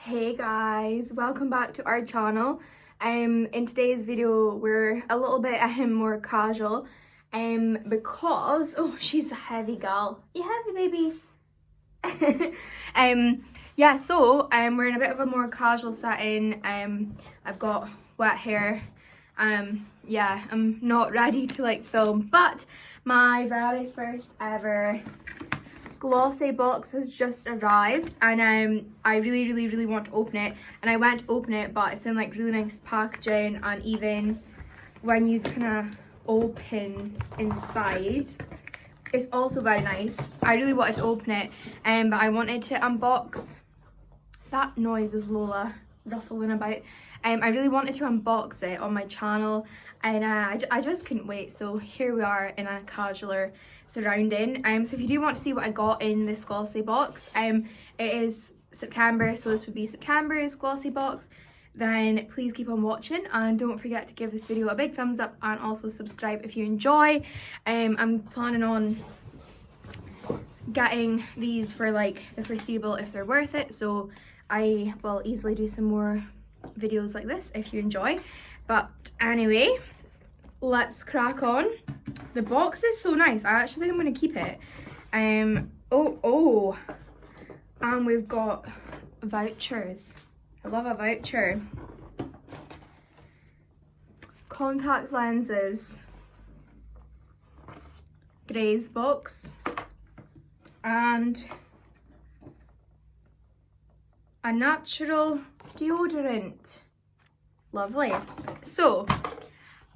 Hey guys, welcome back to our channel. In today's video we're a little bit more casual because she's a heavy girl. You heavy baby. Yeah, so we're in a bit of a more casual setting. I've got wet hair. Yeah, I'm not ready to like film, but my very first ever glossy box has just arrived, and I really want to open it, and I went to open it, but it's in like really nice packaging, and even when you kind of open inside it's also very nice. I really wanted to open it, but I wanted to unbox. That noise is Lola ruffling about. I really wanted to unbox it on my channel, and I just couldn't wait, so here we are in a casualer surrounding. So if you do want to see what I got in this glossy box, it is September, so this would be September's glossy box, then please keep on watching, and don't forget to give this video a big thumbs up and also subscribe if you enjoy. I'm planning on getting these for like the foreseeable if they're worth it, so I will easily do some more videos like this if you enjoy. But anyway, let's crack on. The box is so nice. I actually think I'm going to keep it. And we've got vouchers. I love a voucher. Contact lenses, Grey's box, and a natural deodorant. Lovely. So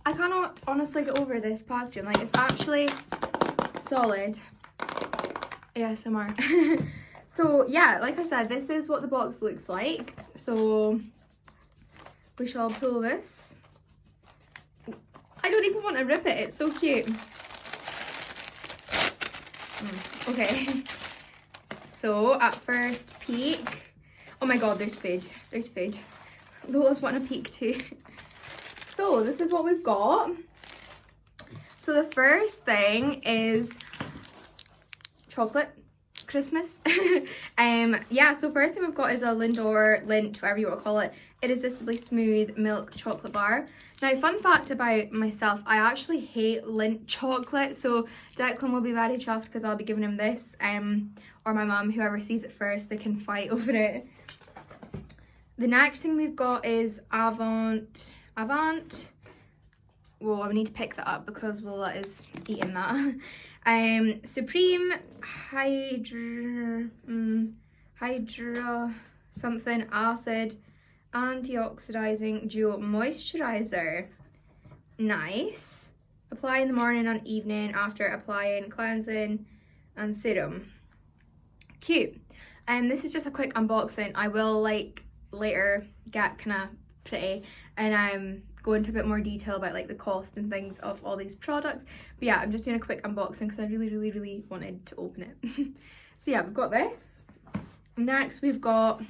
I cannot honestly get over this packaging. Like, it's actually solid. ASMR. So yeah, like I said, this is what the box looks like. So we shall pull this. I don't even want to rip it, it's so cute. Okay. So at first peek, oh my god, there's food. There's food. Lola's wanting a peek too. So this is what we've got. So the first thing is chocolate Christmas. Yeah, so first thing we've got is a Lindor, Lint, whatever you want to call it, irresistibly smooth milk chocolate bar. Now, fun fact about myself, I actually hate Lint chocolate, so Declan will be very chuffed because I'll be giving him this, or my mum, whoever sees it first, they can fight over it. The next thing we've got is Avant. Whoa, I need to pick that up because Lola is eating that. Supreme Hydra something acid antioxidizing duo moisturizer. Nice. Apply in the morning and evening after applying cleansing and serum. Cute. This is just a quick unboxing. I will like later get kind of pretty and go into a bit more detail about like the cost and things of all these products, but yeah, I'm just doing a quick unboxing because I really wanted to open it. So yeah, we've got this. Next we've got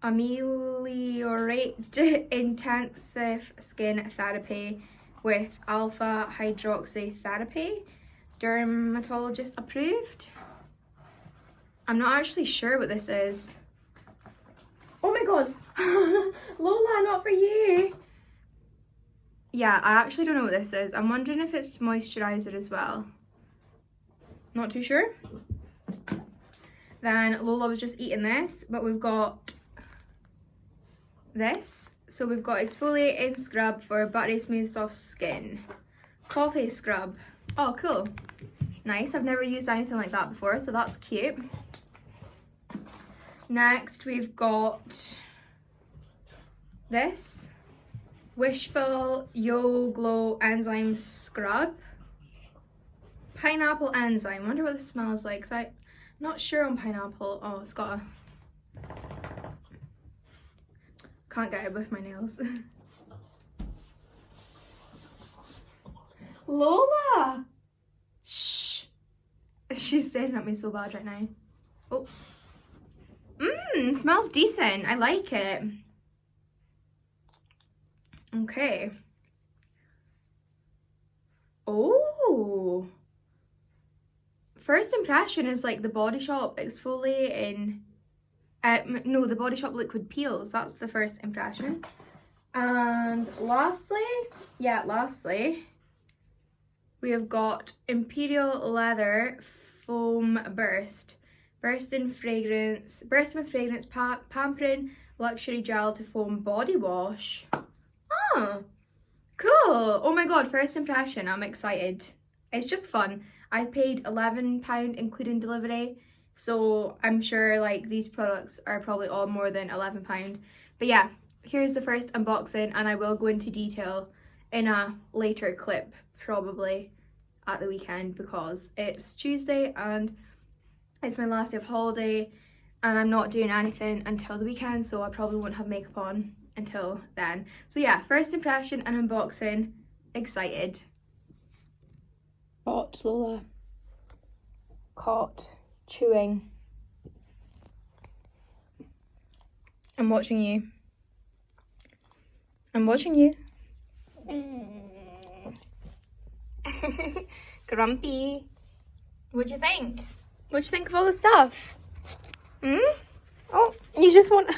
Ameliorate Intensive Skin Therapy with Alpha Hydroxy Therapy, dermatologist approved. I'm not actually sure what this is. Oh my god. Lola, not for you. Yeah, I actually don't know what this is. I'm wondering if it's moisturizer as well. Not too sure. Then Lola was just eating this, but we've got this. So we've got exfoliating scrub for buttery smooth soft skin. Coffee scrub. Oh, cool. Nice. I've never used anything like that before, so that's cute. Next we've got this Wishful Yo Glow Enzyme Scrub. Pineapple enzyme. Wonder what this smells like, because I'm not sure on pineapple. Oh, it's got a... Can't get it with my nails. Lola! Shh! She's staring at me so bad right now. Oh. Smells decent. I like it. Okay. Oh. First impression is like the Body Shop exfoliating No, the Body Shop liquid peels. That's the first impression. And lastly, we have got Imperial Leather Foam Burst. Burst with fragrance, pampering luxury gel to foam body wash. Oh, cool. Oh my god, first impression, I'm excited. It's just fun. I paid £11 including delivery, so I'm sure like these products are probably all more than £11. But yeah, here's the first unboxing, and I will go into detail in a later clip, probably at the weekend, because it's Tuesday and it's my last day of holiday and I'm not doing anything until the weekend, so I probably won't have makeup on until then. So yeah, first impression and unboxing, excited. Caught, Lola. Caught chewing. I'm watching you. I'm watching you. Grumpy. What'd you think? What'd you think of all the stuff? Oh, you just want...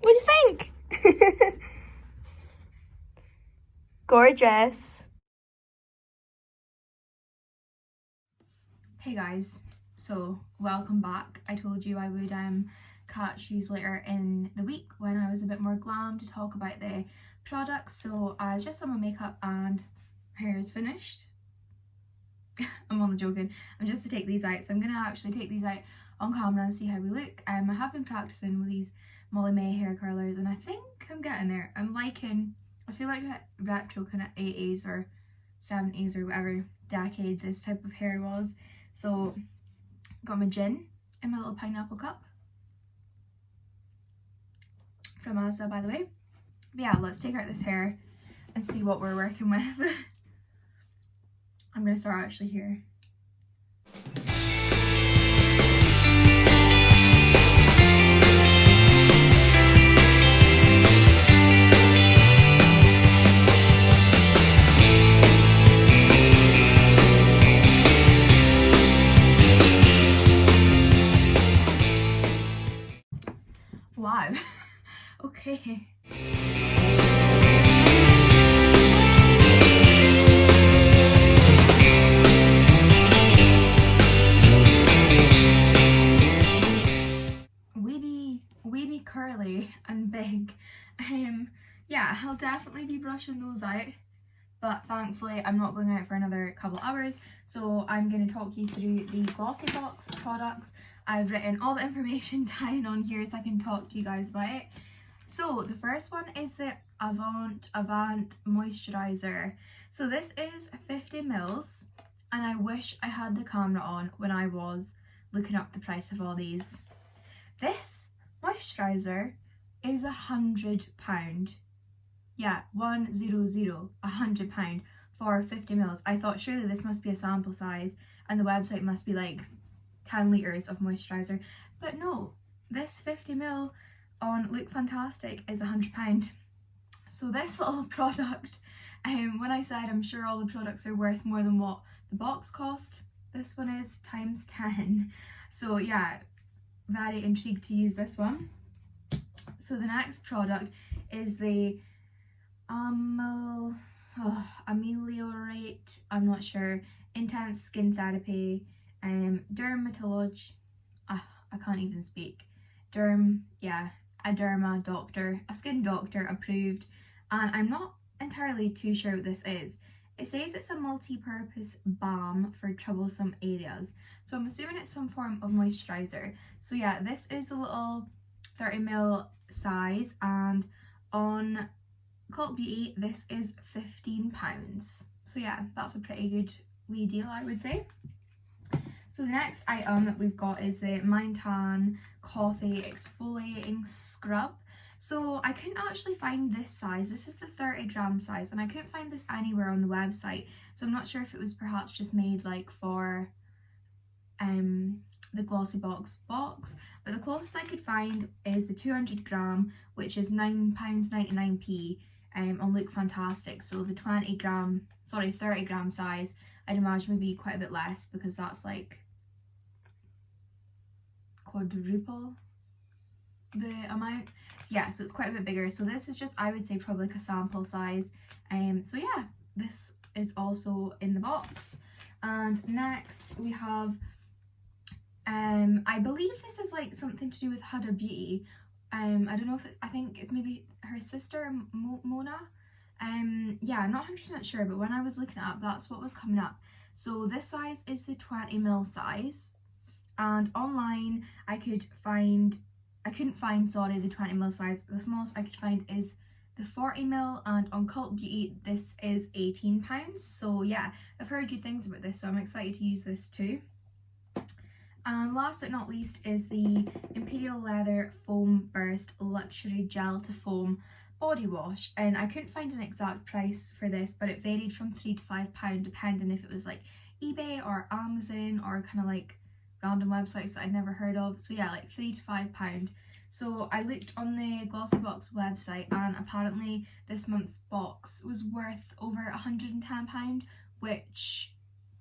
What'd you think? Gorgeous. Hey guys, so welcome back. I told you I would catch you later in the week when I was a bit more glam to talk about the products. So I just done my makeup and hair is finished. I'm only joking. I'm just to take these out, so I'm gonna actually take these out on camera and see how we look. I have been practicing with these Molly May hair curlers and I think I'm getting there. I'm liking, I feel like that retro kind of 80s or 70s or whatever decade this type of hair was. So got my gin in my little pineapple cup from Asda, by the way. But yeah, let's take out this hair and see what we're working with. I'm gonna start actually here. Wow. Okay. Weeby curly and big. Yeah, I'll definitely be brushing those out, but thankfully I'm not going out for another couple hours, so I'm going to talk you through the GLOSSYBOX products. I've written all the information down on here so I can talk to you guys about it. So the first one is the Avant moisturizer. So this is 50 mils, and I wish I had the camera on when I was looking up the price of all these. This moisturizer is £100. Yeah, £100 for 50 mils. I thought surely this must be a sample size and the website must be like 10 litres of moisturizer, but no, this 50 mil on Look Fantastic is £100. So this little product, when I said I'm sure all the products are worth more than what the box cost, this one is times 10. So yeah, very intrigued to use this one. So the next product is the Ameliorate, I'm not sure, Intense Skin Therapy, Dermatology, I can't even speak, a derma doctor, a skin doctor approved, and I'm not entirely too sure what this is. It says it's a multi-purpose balm for troublesome areas, so I'm assuming it's some form of moisturizer. So yeah, this is the little 30 ml size, and on Cult Beauty this is £15. So yeah, that's a pretty good wee deal, I would say. So the next item that we've got is the Mind Tan Coffee Exfoliating Scrub. So I couldn't actually find this size. This is the 30-gram size, and I couldn't find this anywhere on the website. So I'm not sure if it was perhaps just made like for the GLOSSYBOX box. But the closest I could find is the 200-gram, which is £9.99p on Look Fantastic. So the 30-gram size, I'd imagine would be quite a bit less, because that's like quadruple the amount. Yeah, so it's quite a bit bigger. So this is just, I would say, probably like a sample size. So yeah, this is also in the box. And next we have, I believe this is like something to do with Huda Beauty. I don't know if I think it's maybe her sister Mona. Yeah, not 100% sure, but when I was looking it up, that's what was coming up. So this size is the 20ml size, and online I couldn't find, sorry, the 20ml size. The smallest I could find is the 40ml, and on Cult Beauty this is £18. So yeah, I've heard good things about this, so I'm excited to use this too. And last but not least is the Imperial Leather Foam Burst Luxury Gel to Foam Body Wash, and I couldn't find an exact price for this, but it varied from £3 to £5 depending if it was like eBay or Amazon or kind of like random websites that I'd never heard of. So yeah, like £3 to £5. So I looked on the GLOSSYBOX website, and apparently this month's box was worth over £110, which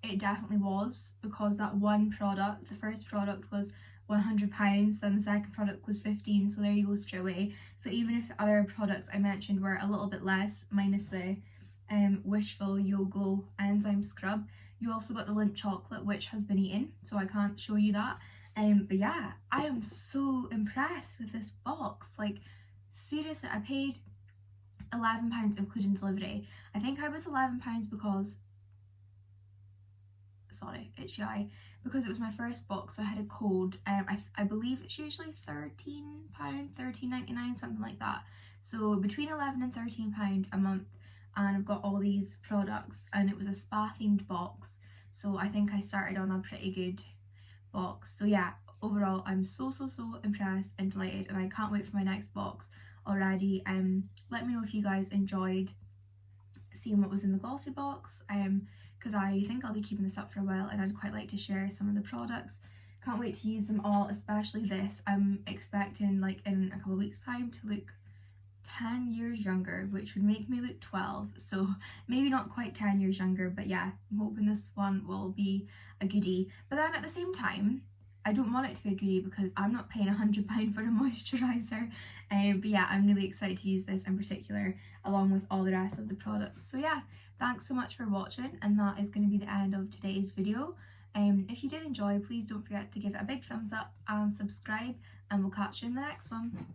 it definitely was, because that one product, the first product was £100, then the second product was 15, so there you go straight away. So even if the other products I mentioned were a little bit less, minus the Wishful Yo Glow enzyme scrub, you also got the Lindt chocolate, which has been eaten, so I can't show you that. But yeah, I am so impressed with this box. Like seriously, I paid £11 including delivery. I think I was £11 because, sorry, itchy eye, because it was my first box, so I had a code. I believe it's usually £13, £13.99, something like that. So between £11 and £13 a month, and I've got all these products, and it was a spa themed box, so I think I started on a pretty good box. So yeah, overall I'm so impressed and delighted, and I can't wait for my next box already. Let me know if you guys enjoyed seeing what was in the GLOSSYBOX, because I think I'll be keeping this up for a while, and I'd quite like to share some of the products. Can't wait to use them all, especially this. I'm expecting like in a couple of weeks time to look 10 years younger, which would make me look 12, so maybe not quite 10 years younger, but yeah, I'm hoping this one will be a goodie. But then at the same time, I don't want it to be a goodie because I'm not paying £100 for a moisturiser. But yeah, I'm really excited to use this in particular, along with all the rest of the products. So yeah, thanks so much for watching, and that is going to be the end of today's video. If you did enjoy, please don't forget to give it a big thumbs up and subscribe, and we'll catch you in the next one.